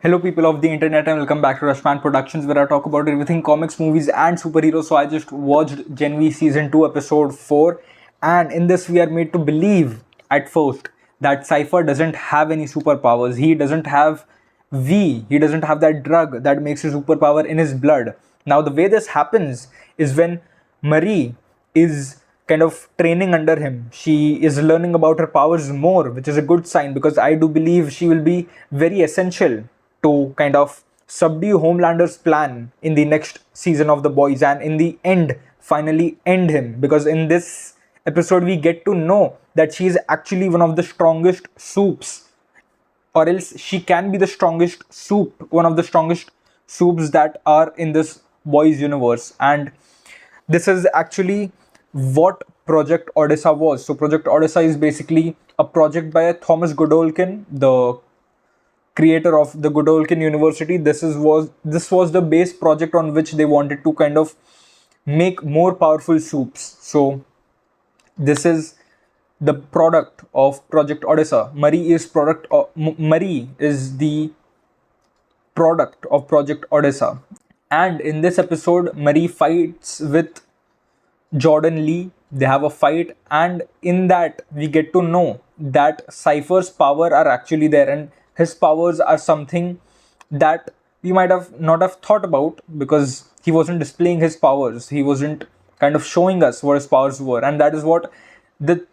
Hello, people of the internet, and welcome back to Rashman Productions, where I talk about everything comics, movies, and superheroes. So, I just watched Gen V Season 2, Episode 4, and in this, we are made to believe at first that Cipher doesn't have any superpowers. He doesn't have he doesn't have that drug that makes his superpower in his blood. Now, the way this happens is when Marie is kind of training under him. She is learning about her powers more, which is a good sign because I do believe she will be very essential to kind of subdue Homelander's plan in the next season of The Boys and in the end, finally end him. Because in this episode, we get to know that she is actually one of the strongest soups, or else she can be the strongest soup, one of the strongest soups that are in this Boys universe. And this is actually what Project Odessa was. So, Project Odessa is basically a project by Thomas Godolkin, the creator of the Godolkin University. This was the base project on which they wanted to kind of make more powerful soups. So this is the product of Project Odessa. Marie is the product of Project Odessa. And in this episode, Marie fights with Jordan Lee. They have a fight, and in that, we get to know that Cypher's power are actually there, and his powers are something that we might have not have thought about because he wasn't displaying his powers. He wasn't kind of showing us what his powers were, and that is what the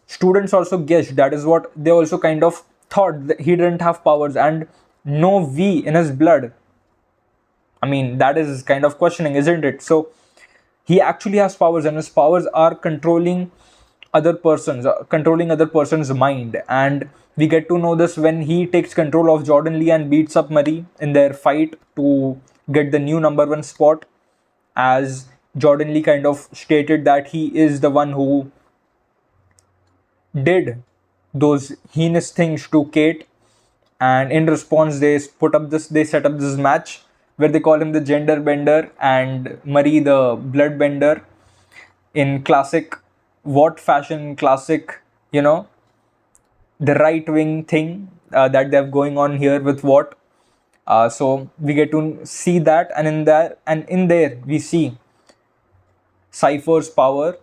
students also guessed. That is what they also kind of thought, that he didn't have powers and no V in his blood. I mean, that is kind of questioning, isn't it? So he actually has powers, and his powers are controlling other person's mind. And we get to know this when he takes control of Jordan Lee and beats up Murray in their fight to get the new number one spot, as Jordan Lee kind of stated that he is the one who did those heinous things to Kate. And in response, they set up this match where they call him the gender bender and Murray the blood bender, in classic what fashion, classic, the right wing thing that they have going on here with what. So we get to see that, and in there we see Cypher's power,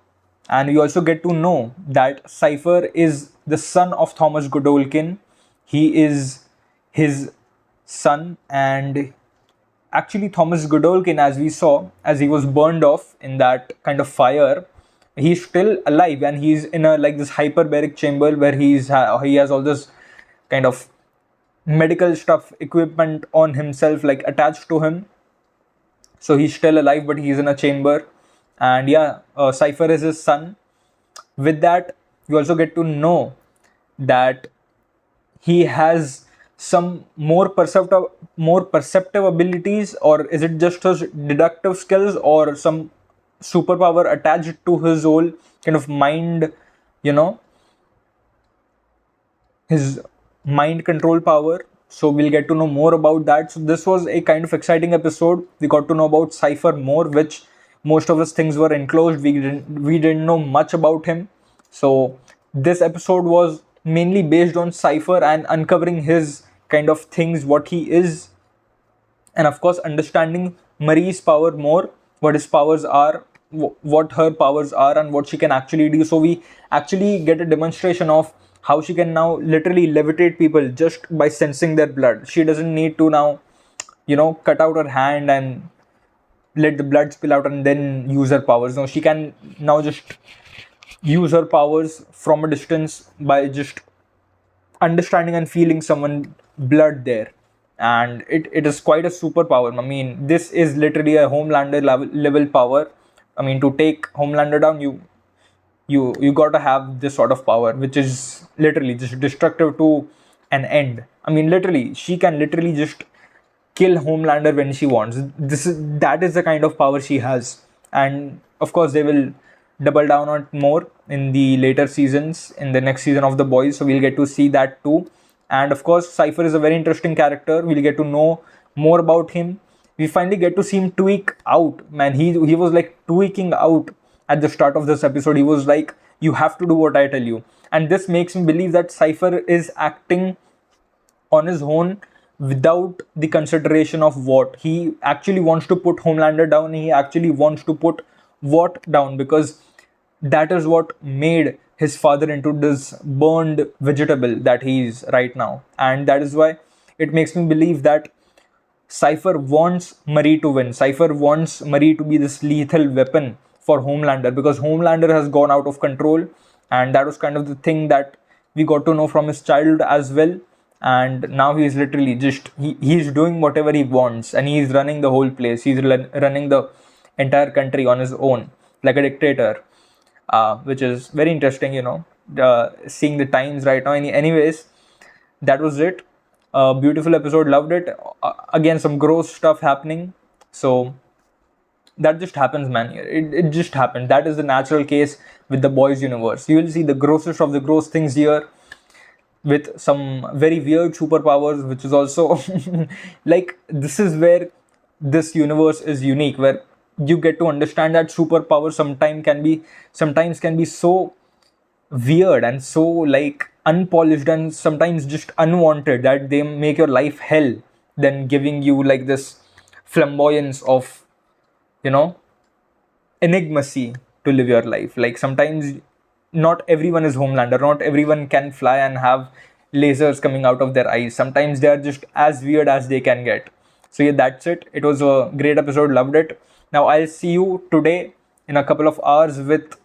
and we also get to know that Cipher is the son of Thomas Godolkin. He is his son, and actually Thomas Godolkin, as we saw, as he was burned off in that kind of fire, he's still alive, and he's in a like this hyperbaric chamber where he has all this kind of medical stuff, equipment on himself, like attached to him. So he's still alive, but he's in a chamber. And yeah, Cipher is his son. With that, you also get to know that he has some more perceptive abilities, or is it just his deductive skills, or some superpower attached to his whole kind of mind, his mind control power. So we'll get to know more about that. So this was a kind of exciting episode. We got to know about Cipher more, which most of his things were enclosed. We didn't know much about him. So this episode was mainly based on Cipher and uncovering his kind of things, what he is, and of course understanding Marie's power more, what his powers are, what her powers are, and what she can actually do. So we actually get a demonstration of how she can now literally levitate people just by sensing their blood. She doesn't need to now, cut out her hand and let the blood spill out and then use her powers. No, she can now just use her powers from a distance by just understanding and feeling someone blood there. And it is quite a superpower. I mean, this is literally a Homelander level power. I mean, to take Homelander down, you gotta have this sort of power, which is literally just destructive to an end. I mean, literally, she can literally just kill Homelander when she wants. That is the kind of power she has. And of course, they will double down on it more in the later seasons, in the next season of The Boys. So we'll get to see that too. And of course, Cipher is a very interesting character. We'll get to know more about him. We finally get to see him tweak out. Man, he was like tweaking out at the start of this episode. He was like, you have to do what I tell you. And this makes me believe that Cipher is acting on his own without the consideration of what he actually wants to put Homelander down. He actually wants to put what down, because that is what made his father into this burned vegetable that he is right now. And that is why it makes me believe that Cipher wants Marie to win. Cipher wants Marie to be this lethal weapon for Homelander, because Homelander has gone out of control, and that was kind of the thing that we got to know from his childhood as well. And now he's literally just he's doing whatever he wants, and he's running the whole place. He's running the entire country on his own, like a dictator, which is very interesting. Seeing the times right now. Anyways, that was it. Beautiful episode, loved it. Again, some gross stuff happening. So that just happens, man. It just happened. That is the natural case with the boys universe. You will see the grossest of the gross things here, with some very weird superpowers, which is also like, this is where this universe is unique, where you get to understand that superpowers sometimes can be so weird and so like unpolished and sometimes just unwanted, that they make your life hell, than giving you like this flamboyance of, you know enigmacy to live your life. Like, sometimes not everyone is Homelander, not everyone can fly and have lasers coming out of their eyes. Sometimes they are just as weird as they can get. So yeah, that's it. It was a great episode, loved it. Now I'll see you today in a couple of hours with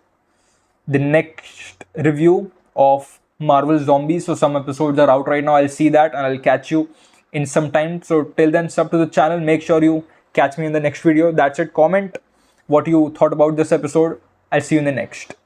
the next review of Marvel Zombies. So some episodes are out right now. I'll see that and I'll catch you in some time. So till then, sub to the channel. Make sure you catch me in the next video. That's it. Comment what you thought about this episode. I'll see you in the next.